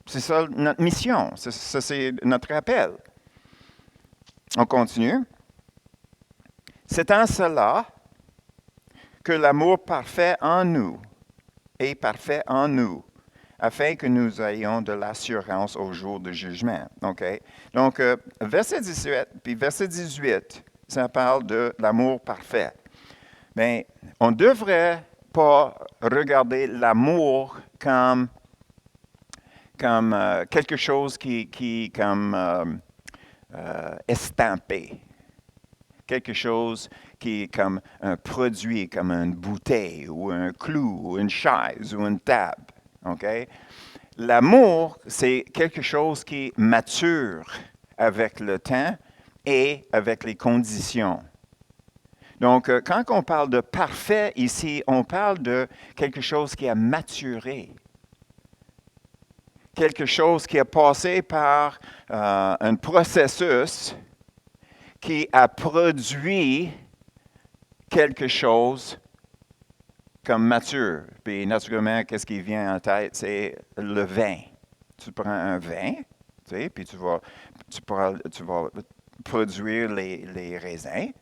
C'est ça notre mission. Ça, c'est notre appel. On continue. C'est en cela que l'amour parfait en nous est parfait en nous, afin que nous ayons de l'assurance au jour du jugement. Okay? Donc, verset 17 puis verset 18, ça parle de l'amour parfait. Bien, on ne devrait pas regarder l'amour comme quelque chose qui estampé, quelque chose qui est comme un produit, comme une bouteille, ou un clou, ou une chaise, ou une table. OK? L'amour, c'est quelque chose qui mature avec le temps et avec les conditions. Donc, quand on parle de parfait ici, on parle de quelque chose qui a maturé. Quelque chose qui a passé par un processus qui a produit quelque chose comme mature. Puis naturellement, qu'est-ce qui vient en tête? C'est le vin. Tu prends un vin, tu sais, puis tu vas produire les raisins.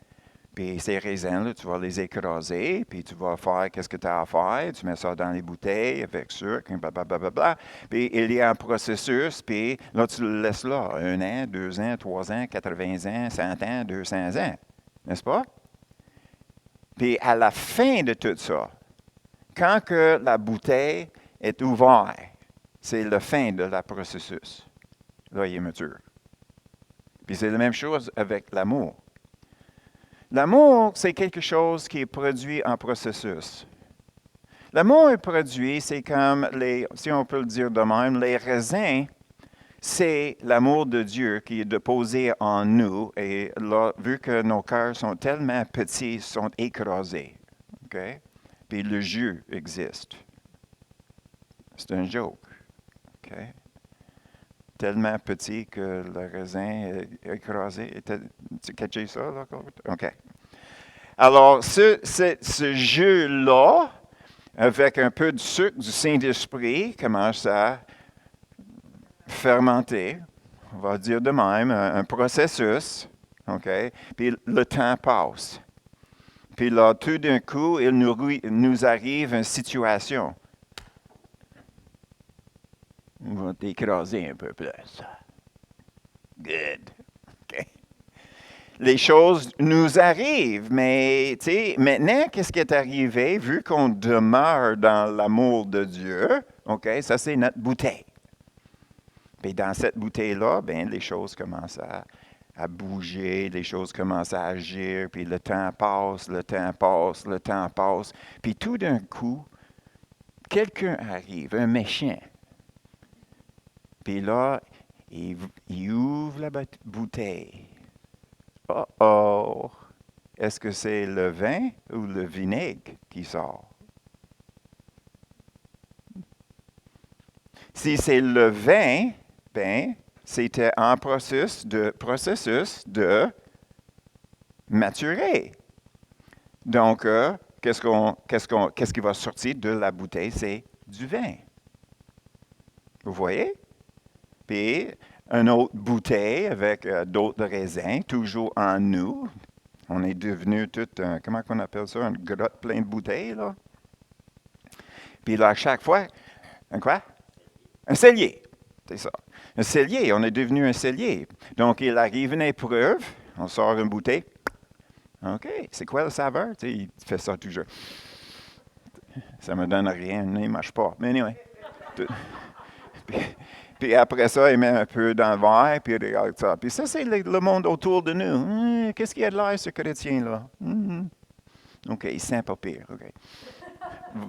Puis ces raisins-là, tu vas les écraser, puis tu vas faire qu'est-ce que tu as à faire. Tu mets ça dans les bouteilles avec sucre, blablabla. Puis il y a un processus, puis là, tu le laisses là. 1 an, 2 ans, 3 ans, 80 ans, 100 ans, 200 ans. N'est-ce pas? Puis à la fin de tout ça, quand que la bouteille est ouverte, c'est la fin de la processus. Là, il est mature. Puis c'est la même chose avec l'amour. L'amour, c'est quelque chose qui est produit en processus. L'amour est produit, c'est comme si on peut le dire de même, les raisins, c'est l'amour de Dieu qui est déposé en nous. Et là, vu que nos cœurs sont tellement petits, ils sont écrasés. OK? Puis le jus existe. C'est un joke. OK? Tellement petit que le raisin est écrasé. Tu catché ça, là? OK. Alors, ce jus-là, avec un peu de sucre du Saint-Esprit, commence à fermenter. On va dire de même, un processus. OK? Puis le temps passe. Puis là, tout d'un coup, il nous arrive une situation. On va t'écraser un peu plus. Good. OK. Les choses nous arrivent, mais maintenant, qu'est-ce qui est arrivé? Vu qu'on demeure dans l'amour de Dieu, OK, ça c'est notre bouteille. Puis dans cette bouteille-là, ben, les choses commencent à bouger, les choses commencent à agir, puis le temps passe, le temps passe, le temps passe. Puis tout d'un coup, quelqu'un arrive, un méchant. Puis là, il ouvre la bouteille. Oh! Est-ce que c'est le vin ou le vinaigre qui sort? Si c'est le vin, ben, c'était un processus de maturer. Donc, qu'est-ce qui va sortir de la bouteille? C'est du vin. Vous voyez? Puis, une autre bouteille avec d'autres raisins, toujours en nous. On est devenu tout, comment on appelle ça, une grotte pleine de bouteilles, là? Puis là, à chaque fois, un quoi? Un cellier, c'est ça. Un cellier, on est devenu un cellier. Donc, il arrive une épreuve, on sort une bouteille. OK, c'est quoi le saveur? Tu sais, il fait ça toujours. Ça me donne rien, il ne marche pas. Mais anyway. Puis après ça, il met un peu dans le verre, puis il regarde ça. Puis ça, c'est le monde autour de nous. Qu'est-ce qu'il y a de l'air, ce chrétien-là? OK, il sent pas pire. OK.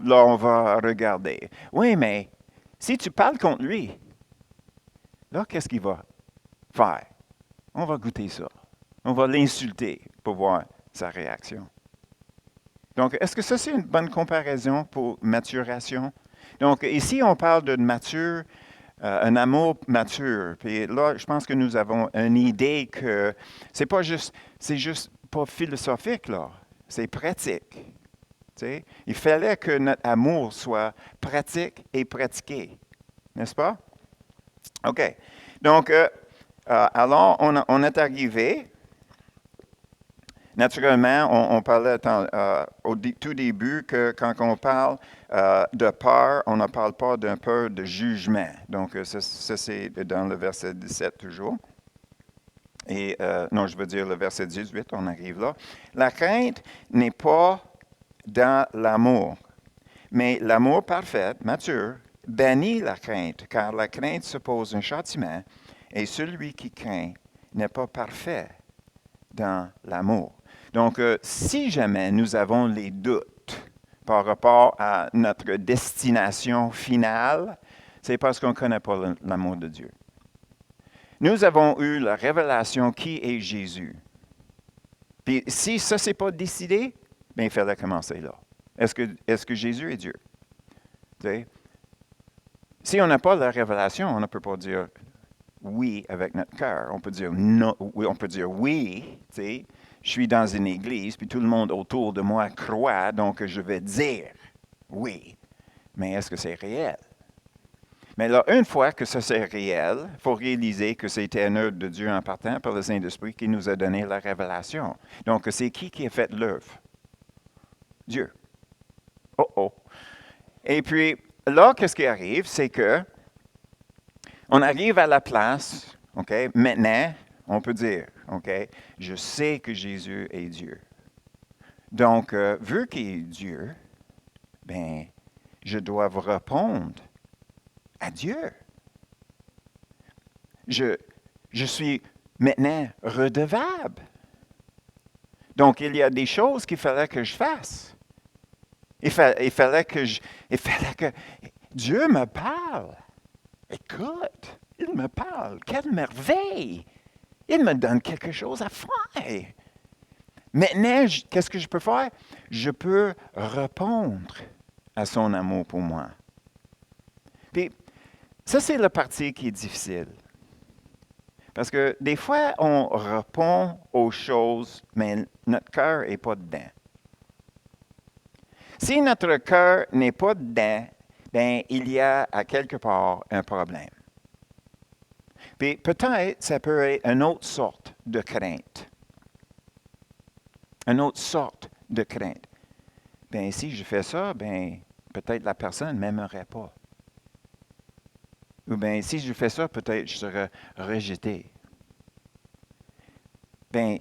Là, on va regarder. Oui, mais si tu parles contre lui, là, qu'est-ce qu'il va faire? On va goûter ça. On va l'insulter pour voir sa réaction. Donc, est-ce que ça, c'est une bonne comparaison pour maturation? Donc, ici, on parle de mature, un amour mature. Puis là, je pense que nous avons une idée que c'est juste pas philosophique, là. C'est pratique. T'sais? Il fallait que notre amour soit pratique et pratiqué. N'est-ce pas? OK. Donc, alors, on est arrivé. Naturellement, on parlait au tout début que quand on parle de peur, on ne parle pas d'un peur de jugement. Donc, ça c'est dans le verset 17 toujours. Et non, je veux dire le verset 18, on arrive là. La crainte n'est pas dans l'amour, mais l'amour parfait, mature, bannit la crainte, car la crainte suppose un châtiment, et celui qui craint n'est pas parfait dans l'amour. Donc, si jamais nous avons les doutes par rapport à notre destination finale, c'est parce qu'on ne connaît pas l'amour de Dieu. Nous avons eu la révélation qui est Jésus. Puis si ça, c'est pas décidé, bien, il fallait commencer là. Est-ce que Jésus est Dieu? Tu sais? Si on n'a pas la révélation, on ne peut pas dire oui avec notre cœur. On peut dire non, oui, on peut dire oui, tu sais. Je suis dans une église, puis tout le monde autour de moi croit, donc je vais dire oui. Mais est-ce que c'est réel? Mais là, une fois que ça c'est réel, il faut réaliser que c'était un œuvre de Dieu en partant par le Saint-Esprit qui nous a donné la révélation. Donc, c'est qui a fait l'œuvre? Dieu. Oh oh. Et puis, là, qu'est-ce qui arrive? C'est que on arrive à la place, OK? Maintenant, on peut dire, OK? Je sais que Jésus est Dieu. Donc, vu qu'il est Dieu, ben, je dois répondre à Dieu. Je suis maintenant redevable. Donc, il y a des choses qu'il fallait que je fasse. Il fallait que Dieu me parle. Écoute, il me parle. Quelle merveille! Il me donne quelque chose à faire. Maintenant, qu'est-ce que je peux faire? Je peux répondre à son amour pour moi. Puis, ça, c'est la partie qui est difficile. Parce que des fois, on répond aux choses, mais notre cœur n'est pas dedans. Si notre cœur n'est pas dedans, bien, il y a à quelque part un problème. Puis peut-être ça peut être une autre sorte de crainte. Une autre sorte de crainte. Bien, si je fais ça, bien, peut-être la personne ne m'aimerait pas. Ou bien, si je fais ça, peut-être je serai rejeté. Bien,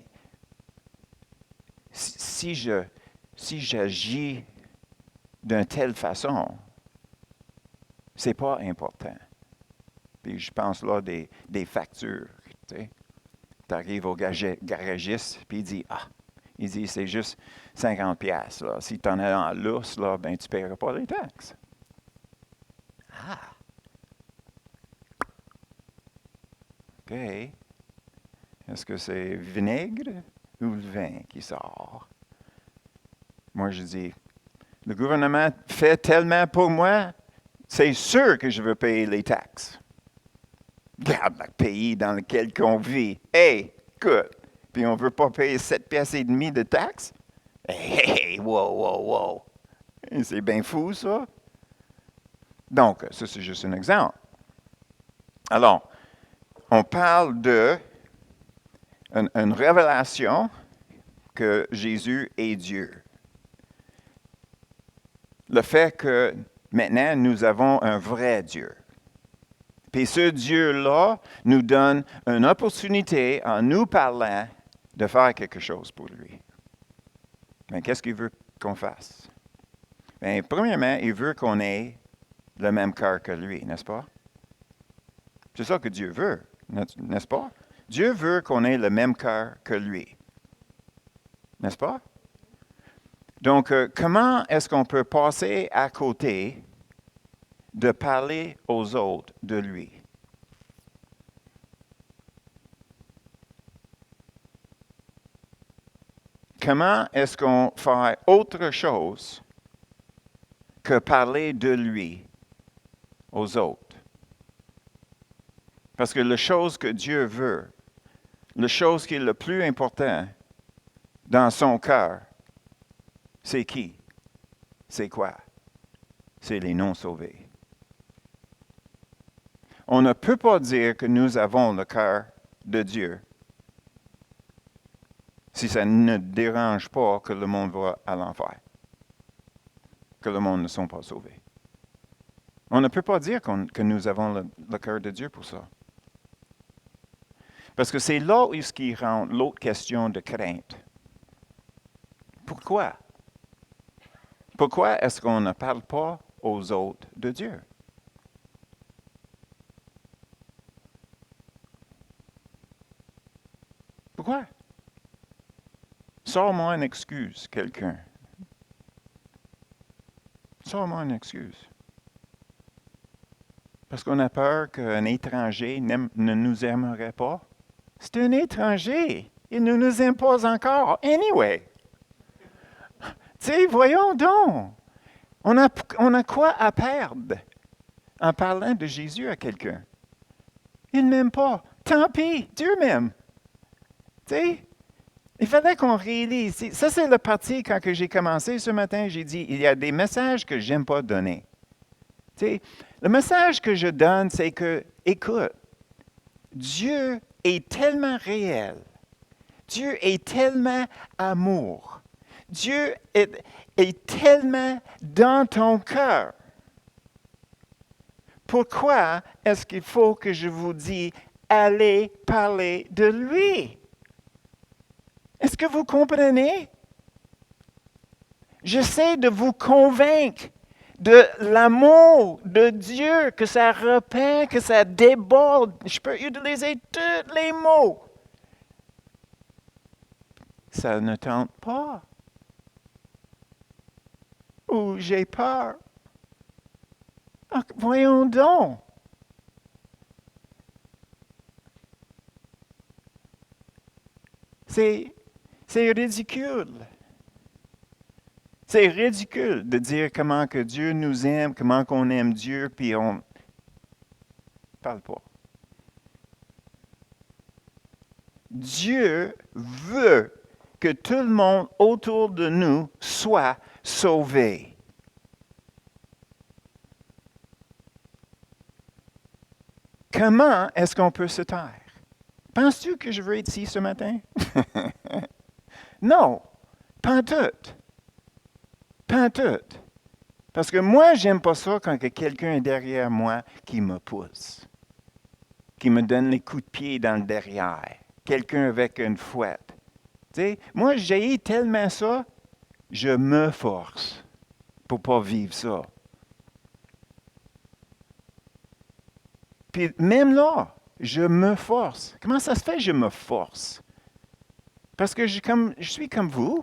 si j'agis d'une telle façon, c'est pas important. Puis je pense là des factures. Tu arrives au garagiste, puis il dit, c'est juste 50$. Là. Si tu en as en lousse, là, ben, tu ne paieras pas les taxes. Ah! OK. Est-ce que c'est vinaigre ou le vin qui sort? Moi, je dis, le gouvernement fait tellement pour moi, c'est sûr que je veux payer les taxes. Regarde le pays dans lequel on vit. Hey, écoute, puis on ne veut pas payer 7 piastres et demi de taxes? Hey, wow. C'est bien fou, ça. Donc, ça, c'est juste un exemple. Alors, on parle de une révélation que Jésus est Dieu. Le fait que maintenant, nous avons un vrai Dieu. Puis ce Dieu-là nous donne une opportunité, en nous parlant, de faire quelque chose pour lui. Mais qu'est-ce qu'il veut qu'on fasse? Bien, premièrement, il veut qu'on ait le même cœur que lui, n'est-ce pas? C'est ça que Dieu veut, n'est-ce pas? Dieu veut qu'on ait le même cœur que lui. N'est-ce pas? Donc, comment est-ce qu'on peut passer à côté de parler aux autres de lui? Comment est-ce qu'on fait autre chose que parler de lui aux autres? Parce que la chose que Dieu veut, la chose qui est le plus important dans son cœur, c'est qui? C'est quoi? C'est les non-sauvés. On ne peut pas dire que nous avons le cœur de Dieu si ça ne dérange pas que le monde va à l'enfer, que le monde ne sont pas sauvés. On ne peut pas dire que nous avons le cœur de Dieu pour ça. Parce que c'est là où ce qui rend l'autre question de crainte. Pourquoi? Pourquoi est-ce qu'on ne parle pas aux autres de Dieu? Pourquoi? Sors-moi une excuse, quelqu'un. Sors-moi une excuse. Parce qu'on a peur qu'un étranger ne nous aimerait pas. C'est un étranger. Il ne nous aime pas encore. Anyway. Tu sais, voyons donc. On a quoi à perdre en parlant de Jésus à quelqu'un? Il ne m'aime pas. Tant pis, Dieu m'aime. Tu sais, il fallait qu'on réalise. Ça, c'est le parti quand que j'ai commencé ce matin. J'ai dit, il y a des messages que j'aime pas donner. Tu sais, le message que je donne, c'est que, écoute, Dieu est tellement réel. Dieu est tellement amour. Dieu est tellement dans ton cœur. Pourquoi est-ce qu'il faut que je vous dise, allez parler de lui? Est-ce que vous comprenez? J'essaie de vous convaincre de l'amour de Dieu, que ça repent, que ça déborde. Je peux utiliser tous les mots. Ça ne tente pas. Ou j'ai peur. Ah, voyons donc. C'est ridicule. C'est ridicule de dire comment que Dieu nous aime, comment qu'on aime Dieu, puis on ne parle pas. Dieu veut que tout le monde autour de nous soit sauvé. Comment est-ce qu'on peut se taire? Penses-tu que je veux être ici ce matin? Non, pas en tout. Pas en tout. Parce que moi, j'aime pas ça quand quelqu'un est derrière moi qui me pousse, qui me donne les coups de pied dans le derrière, quelqu'un avec une fouette. Tu sais, moi, j'ai tellement ça, je me force pour pas vivre ça. Puis même là, je me force. Comment ça se fait que je me force? Parce que je suis comme vous.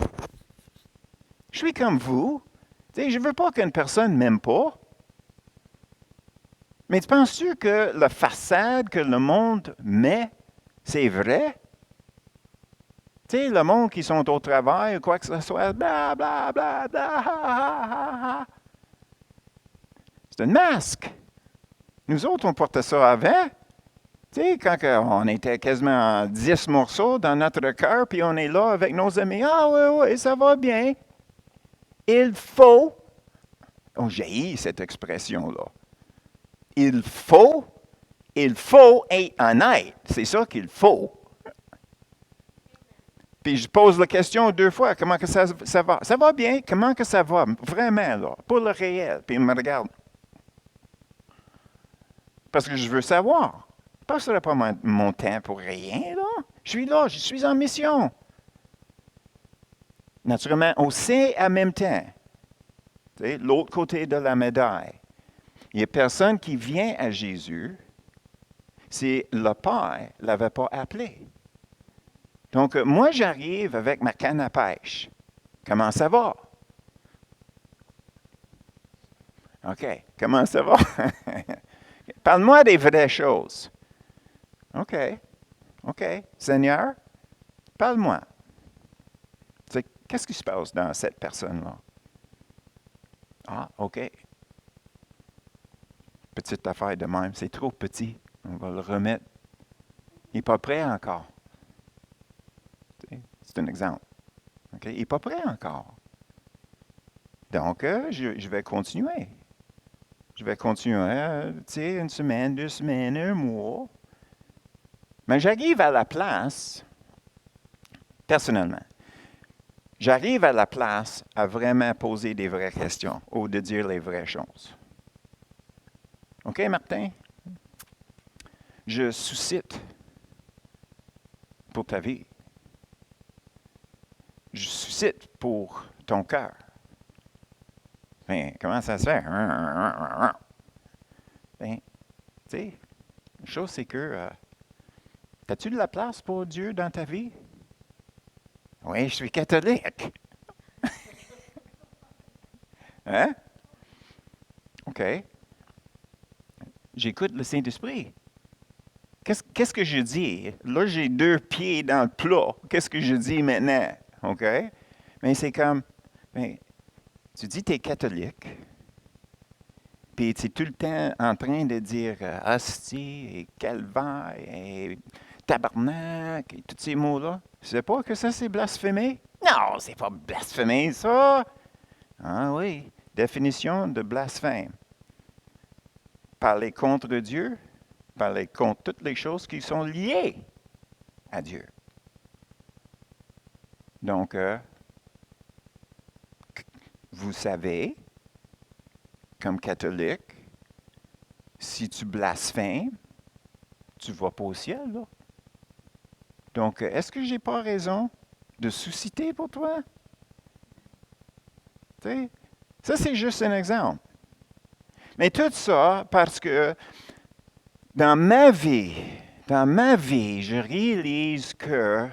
Je suis comme vous. Tu sais, je ne veux pas qu'une personne ne m'aime pas. Mais tu penses-tu que la façade que le monde met, c'est vrai? Tu sais, le monde qui sont au travail ou quoi que ce soit, bla, bla, bla, bla, ha, ha, ha, ha. C'est un masque. Nous autres, on portait ça avant. Tu sais, quand on était quasiment 10 morceaux dans notre cœur, puis on est là avec nos amis. Ah oui, oui, ça va bien. Il faut, j'ai cette expression-là. Il faut être honnête. C'est ça qu'il faut. Puis je pose la question 2 fois, comment que ça va? Ça va bien, comment que ça va? Vraiment, là, pour le réel. Puis il me regarde. Parce que je veux savoir. Je ne passerai pas mon temps pour rien, là. Je suis en mission. Naturellement, on sait en même temps, l'autre côté de la médaille. Il n'y a personne qui vient à Jésus si le Père ne l'avait pas appelé. Donc, moi, j'arrive avec ma canne à pêche. Comment ça va? OK. Comment ça va? Parle-moi des vraies choses. OK. OK. Seigneur, parle-moi. Qu'est-ce qui se passe dans cette personne-là? Ah, OK. Petite affaire de même. C'est trop petit. On va le remettre. Il n'est pas prêt encore. C'est un exemple. Okay? Il n'est pas prêt encore. Donc, je vais continuer. Je vais continuer, une semaine, 2 semaines, 1 mois. Mais j'arrive à la place, personnellement, j'arrive à la place à vraiment poser des vraies questions ou de dire les vraies choses. OK, Martin? Je suscite pour ta vie. Je suscite pour ton cœur. Ben, comment ça se fait? Ben, tu sais, la chose, c'est que, as-tu de la place pour Dieu dans ta vie? Oui, je suis catholique. Hein? OK. J'écoute le Saint-Esprit. Qu'est-ce que je dis? Là, j'ai 2 pieds dans le plat. Qu'est-ce que je dis maintenant? OK? Mais c'est comme, ben, tu dis que tu es catholique, puis tu es tout le temps en train de dire hostie et calvaire et tabarnak et tous ces mots-là. Tu sais pas que ça, c'est blasphémé? Non, c'est pas blasphémé, ça! Ah oui, définition de blasphème. Parler contre Dieu, parler contre toutes les choses qui sont liées à Dieu. Donc, vous savez, comme catholique, si tu blasphèmes, tu ne vas pas au ciel, là. Donc, est-ce que j'ai pas raison de susciter pour toi? Tu sais, ça, c'est juste un exemple. Mais tout ça parce que dans ma vie, je réalise que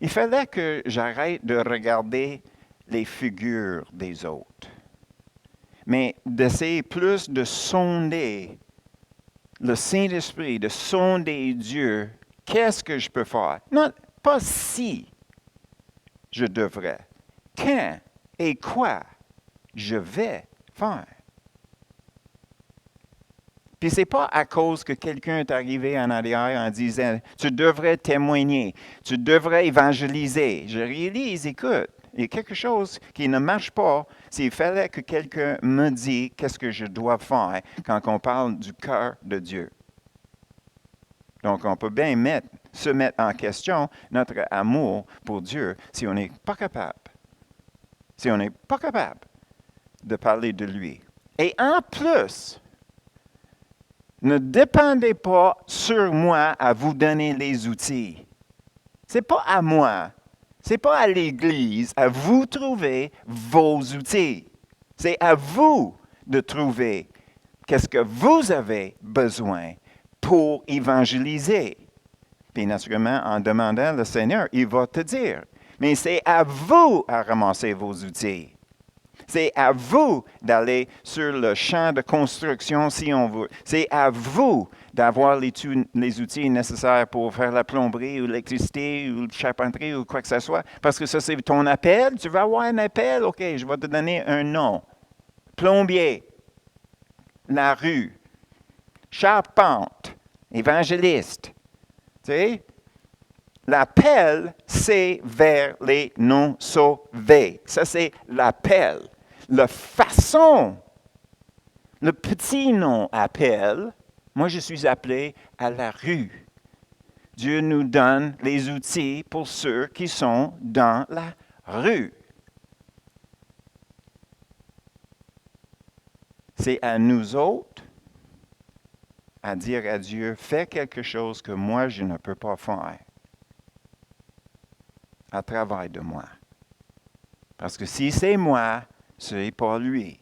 il fallait que j'arrête de regarder les figures des autres, mais d'essayer plus de sonder le Saint-Esprit, de sonder Dieu. Qu'est-ce que je peux faire? Non, pas si je devrais. Quand et quoi je vais faire. Puis c'est pas à cause que quelqu'un est arrivé en arrière en disant « Tu devrais témoigner, tu devrais évangéliser. » Je réalise, écoute, il y a quelque chose qui ne marche pas s'il fallait que quelqu'un me dise qu'est-ce que je dois faire quand on parle du cœur de Dieu. Donc, on peut bien se mettre en question notre amour pour Dieu si on n'est pas capable. Si on n'est pas capable de parler de lui. Et en plus, ne dépendez pas sur moi à vous donner les outils. Ce n'est pas à moi, ce n'est pas à l'Église à vous trouver vos outils. C'est à vous de trouver qu'est-ce que vous avez besoin pour évangéliser. Puis naturellement, en demandant le Seigneur, il va te dire. Mais c'est à vous à ramasser vos outils. C'est à vous d'aller sur le champ de construction si on veut. C'est à vous d'avoir les outils nécessaires pour faire la plomberie ou l'électricité ou la charpenterie ou quoi que ce soit. Parce que ça, c'est ton appel. Tu vas avoir un appel? OK, je vais te donner un nom. Plombier, la rue, charpente, évangéliste. Tu sais? L'appel, c'est vers les non-sauvés. Ça, c'est l'appel. La façon, le petit nom appel, moi je suis appelé à la rue. Dieu nous donne les outils pour ceux qui sont dans la rue. C'est à nous autres à dire à Dieu, fais quelque chose que moi je ne peux pas faire à travers de moi. Parce que si c'est moi, ce n'est pas lui.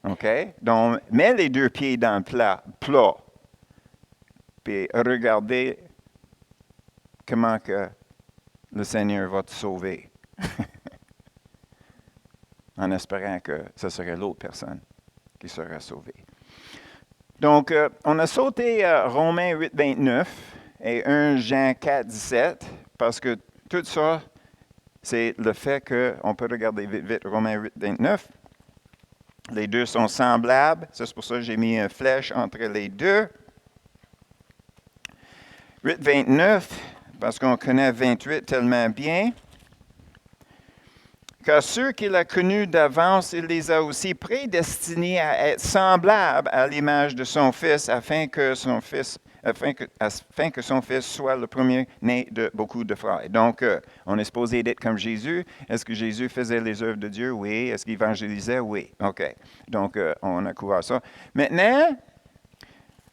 OK? Donc, mets les 2 pieds dans le plat, puis regardez comment que le Seigneur va te sauver. En espérant que ce serait l'autre personne qui sera sauvée. Donc, on a sauté Romains 8, 29 et 1 Jean 4, 17, parce que tout ça, c'est le fait qu'on peut regarder vite Romains 8, 29. Les deux sont semblables. C'est pour ça que j'ai mis une flèche entre les deux. 8, 29, parce qu'on connaît 28 tellement bien. Car ceux qu'il a connus d'avance, il les a aussi prédestinés à être semblables à l'image de son Fils, afin que son Fils soit le premier-né de beaucoup de frères. Donc, on est supposé d'être comme Jésus. Est-ce que Jésus faisait les œuvres de Dieu? Oui. Est-ce qu'il évangélisait? Oui. OK. Donc, on a couvert ça. Maintenant,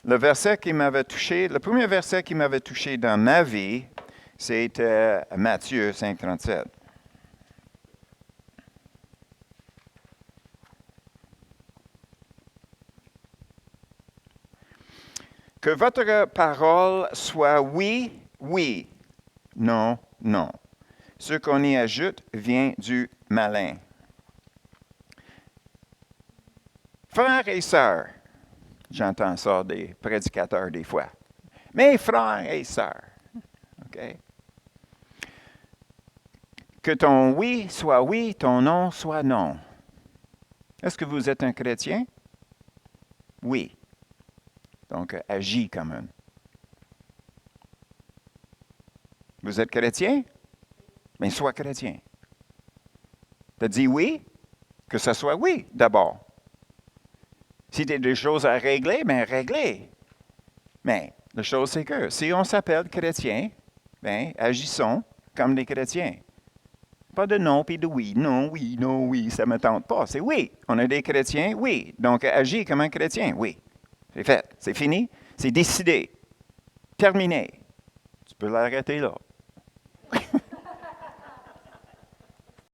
le premier verset qui m'avait touché dans ma vie, c'était Matthieu 5, 37. Que votre parole soit oui, oui, non, non. ce qu'on y ajoute vient du malin. Frères et sœurs, j'entends ça des prédicateurs des fois. Mes frères et sœurs, OK? Que ton oui soit oui, ton non soit non. Est-ce que vous êtes un chrétien? Oui. Donc, agis comme un. Vous êtes chrétien? Bien, sois chrétien. Tu as dit oui? Que ce soit oui, d'abord. Si tu as des choses à régler, bien, régler. Mais la chose, c'est que si on s'appelle chrétien, bien, agissons comme des chrétiens. Pas de non puis de oui. Non, oui, ça ne me tente pas. C'est oui. On est des chrétiens, oui. Donc, agis comme un chrétien, oui. C'est fait. C'est fini. C'est décidé. Terminé. Tu peux l'arrêter là.